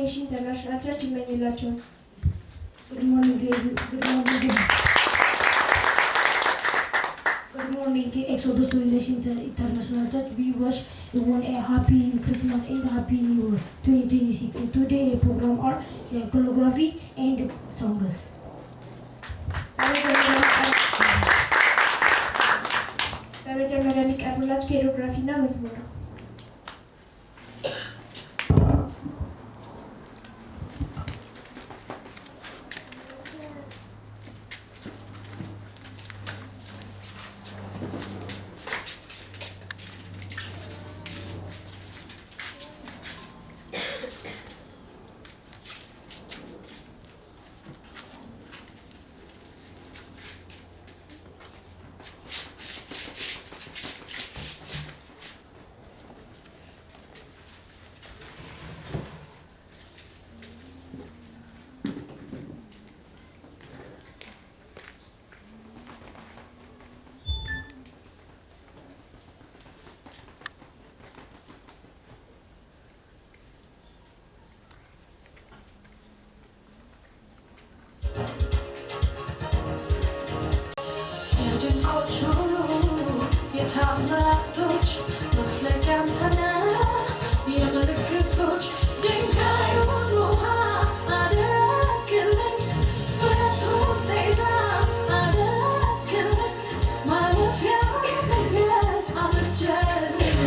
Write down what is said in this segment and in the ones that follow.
Nation International Church ይመኝላችሁ። Good morning, Good morning, Exodus Nation International Church. We wish you one a happy Christmas and happy New Year 2026. And today a program are choreography and songs. በመጀመሪያ የሚቀርብላችሁ ኮሪዮግራፊና መዝሙር ነው። ታምራቶች መፍለቂያ አንተነ የምልክቶች ድንጋይ ሁሉ ውሃ አደረክልኝ ብረቱን ጤዛ አደረክልኝ ማለፊያ መግቢያ አበጀህልኝ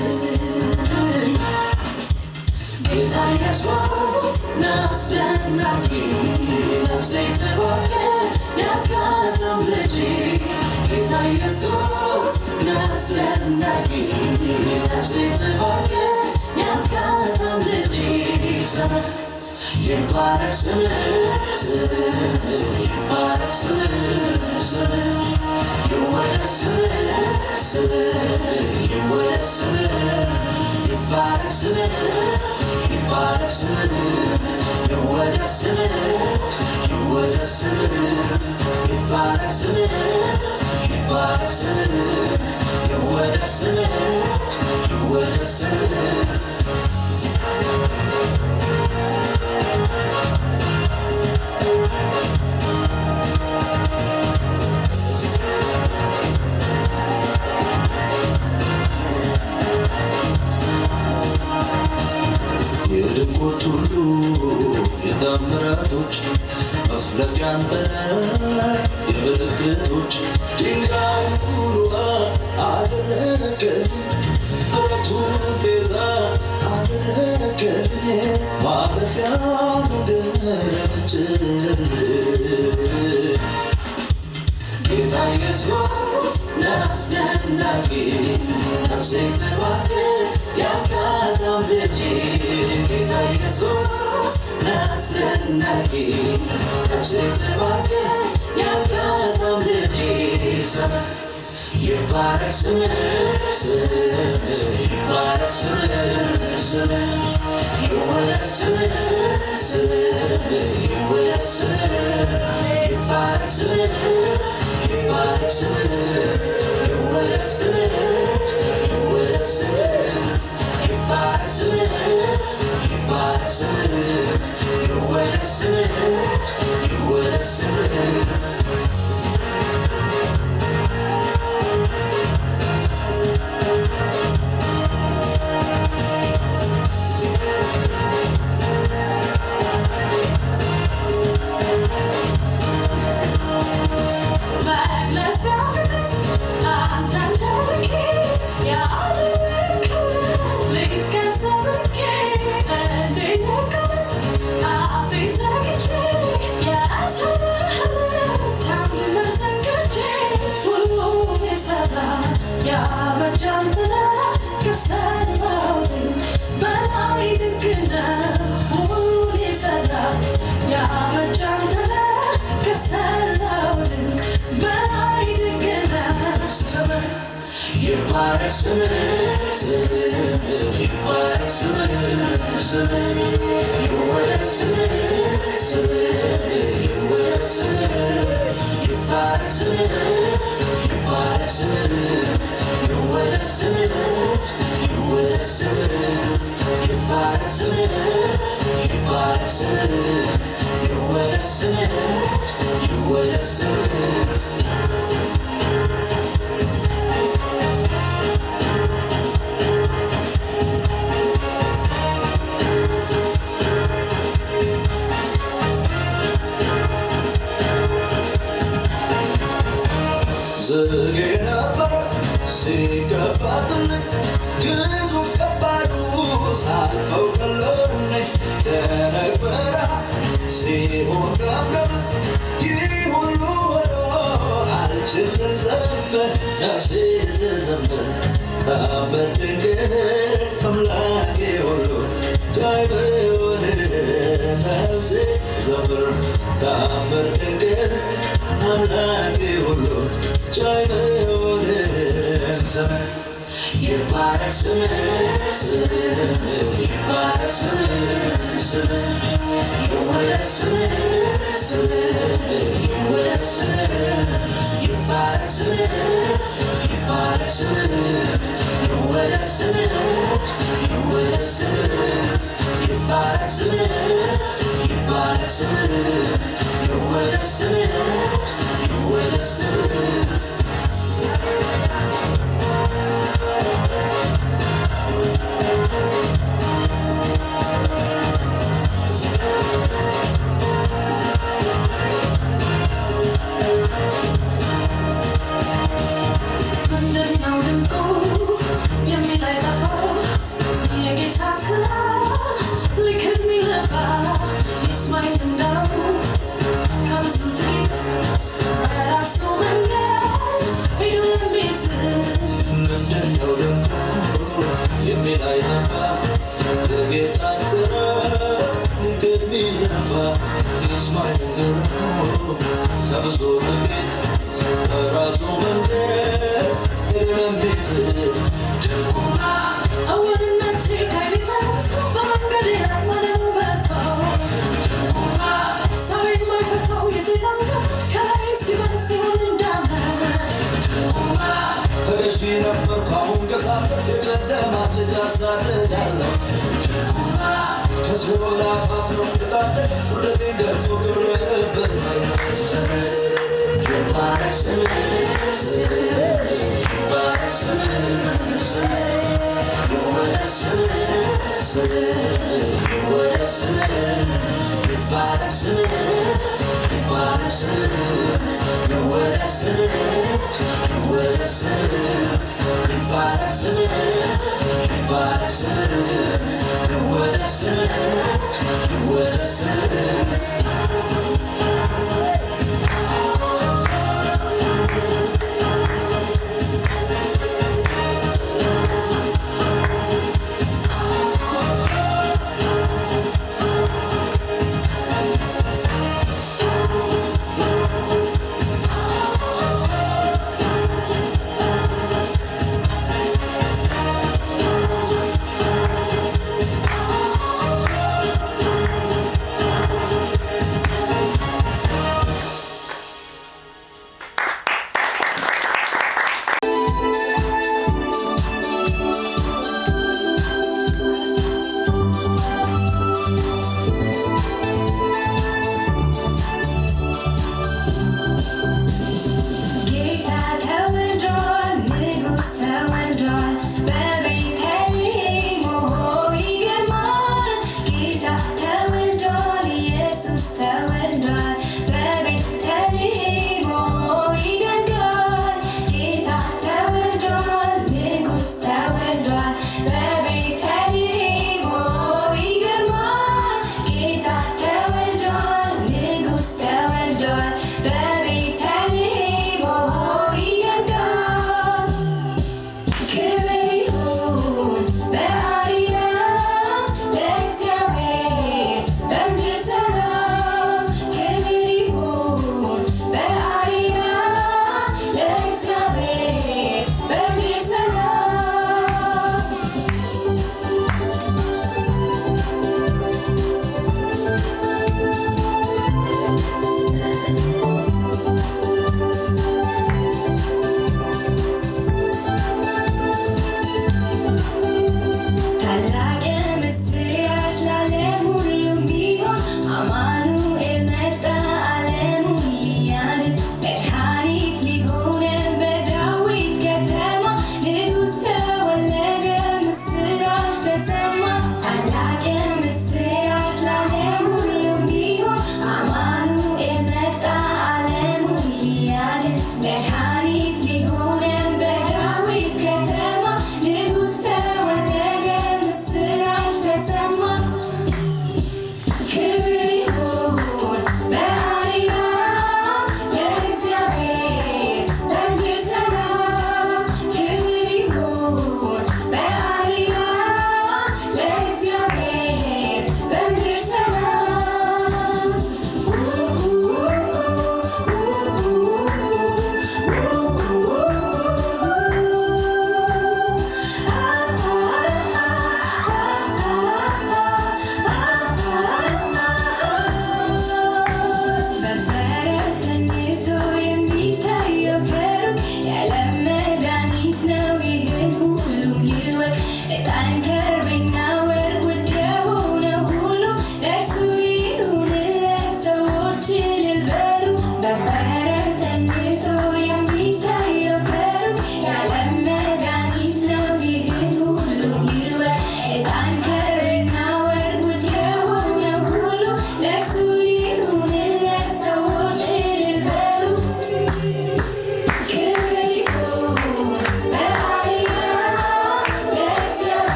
ጌታ ኢየሱስ አስደናቂ ነፍሴ ተባረከ ያካተው ልጅ ጌታ ኢየሱስ አስደናቂ ነፍሴ ተባረከ ያካተው ልጅ ይባረክ ስምህ ይባረክ ስምህ ይወደስ ስምህ ይወደስ ስምህ ይባረክ ስምህ ይባረክ ስምህ ይወደስ ስምህ ይወደስ ስምህ ይባረክ ስምህ ይባረክ ስምህ ይወደስ ስምህ ይወደስ ስምህ የድንቆች ሁሉ የታምራቶች መፍለቂያ አንተ ነህ የምልክቶች ድንጋይ ሁሉ አደረግከኝ ብረቱን ጤዛ አደረግከኝ ማረፊያ ምድራችን ጌታ ኢየሱስ አስደናቂ ነፍሴ ተባረከ ያካተው ልጅ ጌታ ኢየሱስ አስደናቂ ነፍሴ ተባረከ ያካተው ልጅ ይባረክ ስምህ ይባረክ ስምህ ይወደስ ስምህ ይወደስ ስምህ ይባረክ ስምህ ይባረክ ስምህ ይወደስ ስምህ ይወደስ ስምህ ይባረክ ስምህ ይባረክ ስምህ ይወደስ ስምህ ይወደስ ስምህ ይባረክ ስምህ ይባረክ ስምህ ይወደስ ስምህ ይወደስ ስምህ ይባረክ ስምህ ይባረክ ስምህ ይወደስ ስምህ ይወደስ ስምህ ይባረክ ስምህ ይባረክ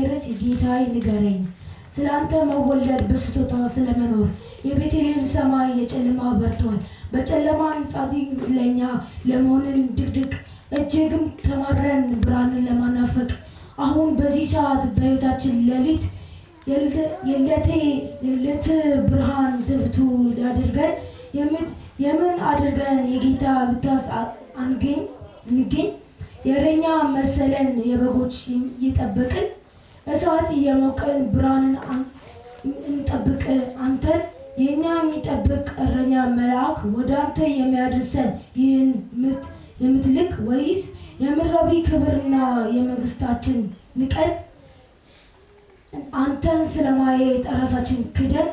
ርዕስ ጌታዬ ንገረኝ ስለ አንተ መወለድ በስጦታ ስለመኖር የቤተልሔም ሰማይ የጨለማ በርቷል በጨለማ ጻድቅ ለኛ ለመሆንን ድቅድቅ እጅግም ተማረን ብርሃንን ለማናፈቅ አሁን በዚህ ሰዓት በሕይወታችን ሌሊት የዕለት ብርሃን ትፍቱ አድርገን የምን አድርገን የጌታ ብታስ እንገኝ የእረኛ መሰለን የበጎች እየጠበቅን እሳት እየሞቅን ብርሃንን እንጠብቅ አንተን የኛ የሚጠብቅ እረኛ መልአክ ወደ አንተ የሚያደርሰን ይህን የምትልክ ወይስ የምድራዊ ክብርና የመንግስታችን ንቀን አንተን ስለማየት ራሳችን ክደን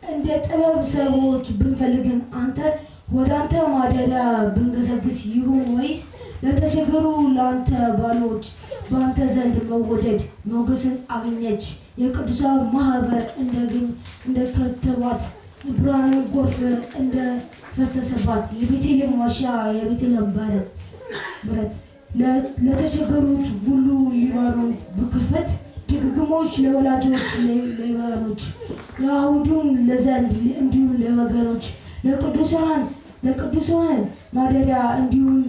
እንደ ጥበብ ሰዎች ብንፈልግን አንተን ወደ አንተ ማደሪያ ብንገሰግስ ይሁን ወይስ ለተቸገሩ ለአንተ ባሎች በአንተ ዘንድ መወደድ ሞገስን አገኘች የቅዱሳን ማህበር እንደከተባት ብርሃን ጎርፍ እንደፈሰሰባት የቤተልሔም ዋሻ የቤተልሔም በረት ለተቸገሩት ሁሉ ሊባኖን ብክፈት ድግግሞች ለወላጆች ለባሮች ለአሁዱም ለዘንድ እንዲሁም ለወገኖች ለቅዱሳን ማደሪያ እንዲሁም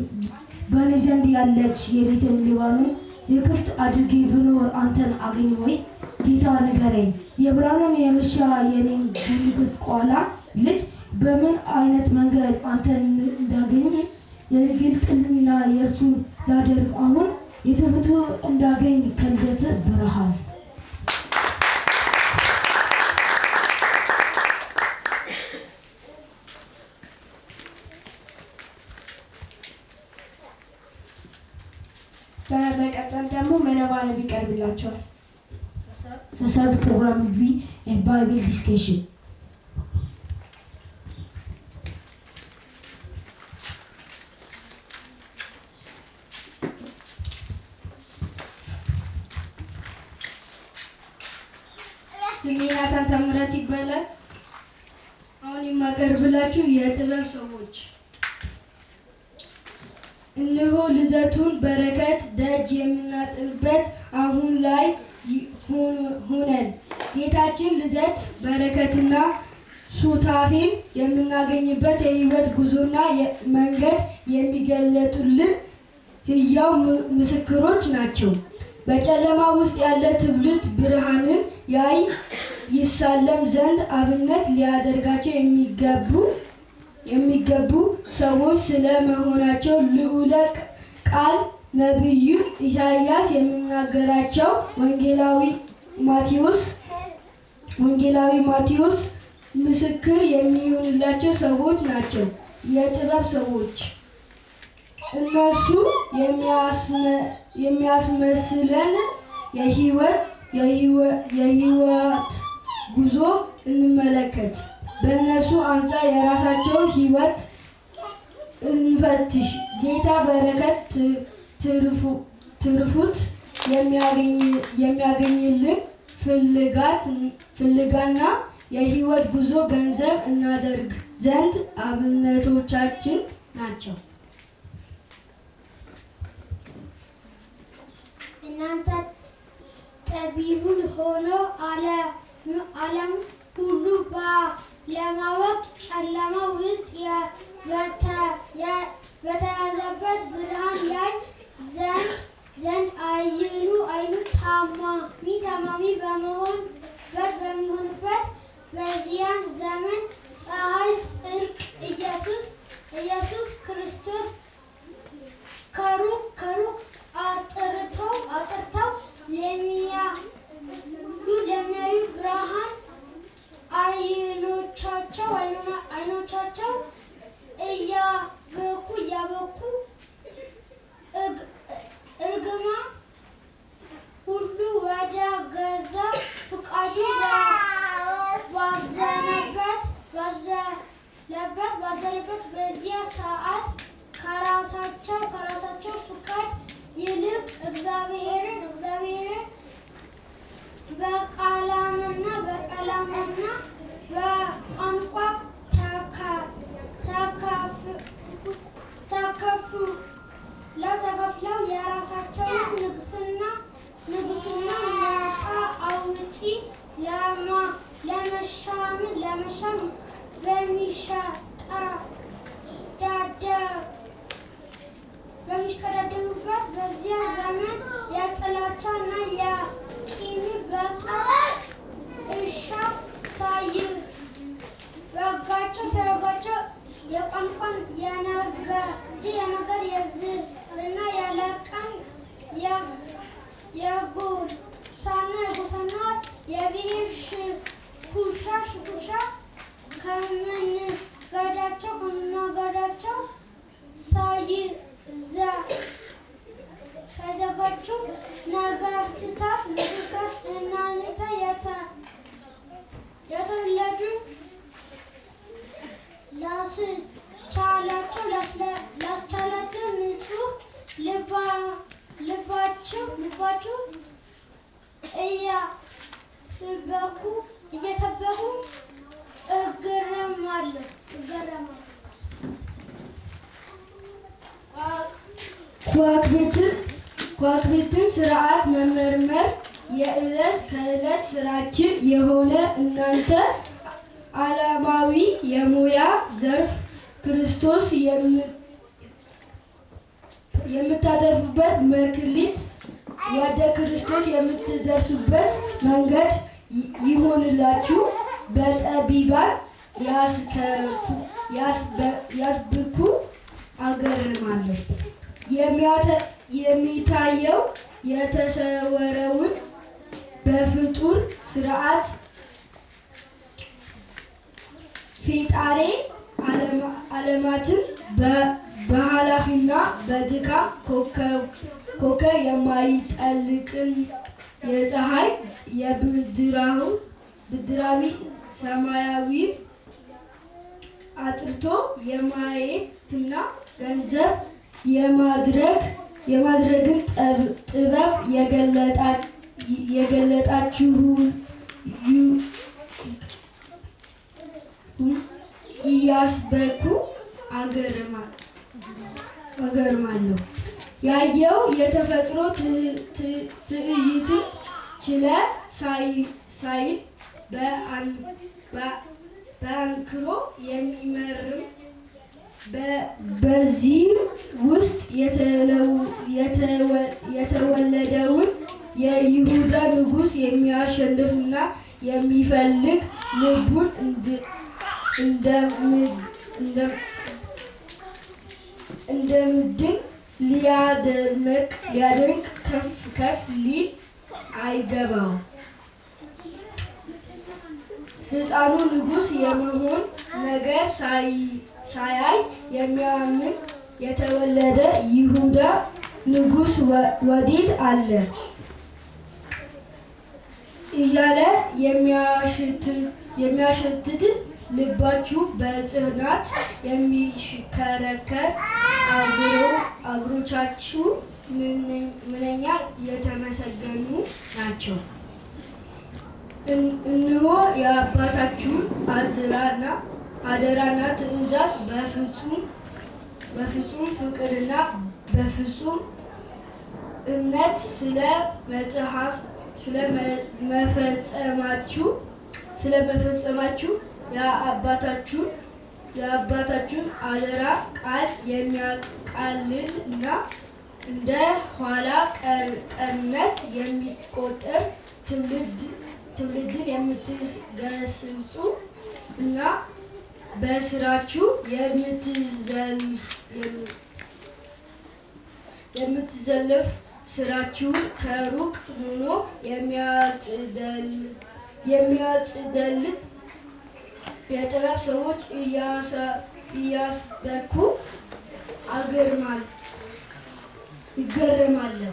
በእኔ ዘንድ ያለች የቤተልሔም ሊባኖን የክፍት አድርጌ ብኖር አንተን አገኝ ወይ ጌታ ንገረኝ የብርሃኑን የመሻ የኔን ንግሥት ቋላ ልጅ በምን አይነት መንገድ አንተን እንዳገኝ የግልጥልና የእርሱን ላደርግ አሁን የትምህርቱ እንዳገኝ ከልደት ብርሃን በመቀጠል ደግሞ መነባነብ ይቀርብላቸዋል። ሰሳት ፕሮግራም ቢ ባይብል ዲስከሽን ስሜ ናታን ታምራት ይባላል። አሁን የማቀርብላችሁ የጥበብ ሰዎች እነሆ ልደቱን በረከት ደጅ የምናጥንበት አሁን ላይ ሆነን ጌታችን ልደት በረከትና ሱታፌን የምናገኝበት የህይወት ጉዞና መንገድ የሚገለጡልን ህያው ምስክሮች ናቸው። በጨለማ ውስጥ ያለ ትውልድ ብርሃንን ያይ ይሳለም ዘንድ አብነት ሊያደርጋቸው የሚገቡ ሰዎች ስለ መሆናቸው ልዑለ ቃል ነቢዩ ኢሳይያስ የሚናገራቸው ወንጌላዊ ማቴዎስ ምስክር የሚሆንላቸው ሰዎች ናቸው። የጥበብ ሰዎች እነርሱ የሚያስመስለን የህይወት ጉዞ እንመለከት። በእነሱ አንጻር የራሳቸው ህይወት እንፈትሽ። ጌታ በረከት ትርፉት የሚያገኝልን ፍልጋና የህይወት ጉዞ ገንዘብ እናደርግ ዘንድ አብነቶቻችን ናቸው። እናንተ ጠቢቡን ሆኖ ዓለም ሁሉ ለማወቅ ጨለማ ውስጥ በተያዘበት ብርሃን ያይ ዘንድ አይኑ ታማሚ በሚሆንበት በዚያን ዘመን ፀሐይ ጽድቅ ኢየሱስ ክርስቶስ ከሩቅ አጥርተው ለሚያዩ ብርሃን አይኖቻቸው እያበኩ ለመሻም በሚሽቀዳደሙበት በዚያ ዘመን የጥላቻና የቂም በቀል እርሻ ሳይወጋቸው የቋንቋን የነገር የዝርና ያለቀን የጎሳና የብሔር ሽኩቻ ከመንገዳቸው ሳይዘጋጁ ነገሥታት እናንተ የተወለዱ ላስቻላቸው ንጹሕ ልባችሁ እየሰበኩ እገረማለሁ። ከዋክብትን ስርዓት መመርመር የዕለት ከዕለት ስራችን የሆነ እናንተ ዓለማዊ የሙያ ዘርፍ ክርስቶስ የምታደርፉበት መክሊት ወደ ክርስቶስ የምትደርሱበት መንገድ ይሆንላችሁ። በጠቢባን ያስብኩ አገርማለሁ። የሚታየው የተሰወረውን በፍጡር ስርዓት ፈጣሪ ዓለማትን በኃላፊና በድካም ኮከብ የማይጠልቅን የፀሐይ የብድራዊ ሰማያዊን አጥርቶ የማየትና ገንዘብ የማድረግን ጥበብ የገለጣችሁ እያስበኩ አገርማለሁ። ያየው የተፈጥሮ ትዕይንትን ችለ ሳይል በአንክሮ የሚመርም በዚህም ውስጥ የተወለደውን የይሁዳ ንጉሥ የሚያሸንፍና የሚፈልግ ልቡን እንደምድን ሊያደንቅ ከፍ ሊል አይገባው። ሕፃኑ ንጉሥ የመሆን ነገር ሳያይ የሚያምን የተወለደ ይሁዳ ንጉሥ ወዴት አለ እያለ የሚያሸትት ልባችሁ በጽናት የሚሽከረከር እግሮቻችሁ ምንኛ የተመሰገኑ ናቸው። እነሆ የአባታችሁን አደራና ትእዛዝ በፍጹም ፍቅርና በፍጹም እምነት ስለመፈጸማችሁ የአባታችሁን አደራ ቃል የሚያቃልል እና እንደ ኋላ ቀርነት የሚቆጠር ትውልድን የምትገስጹ እና በስራችሁ የምትዘልፍ ስራችሁን ከሩቅ ሆኖ የሚያጽደልቅ የጥበብ ሰዎች እያስበኩ ይገረማለሁ።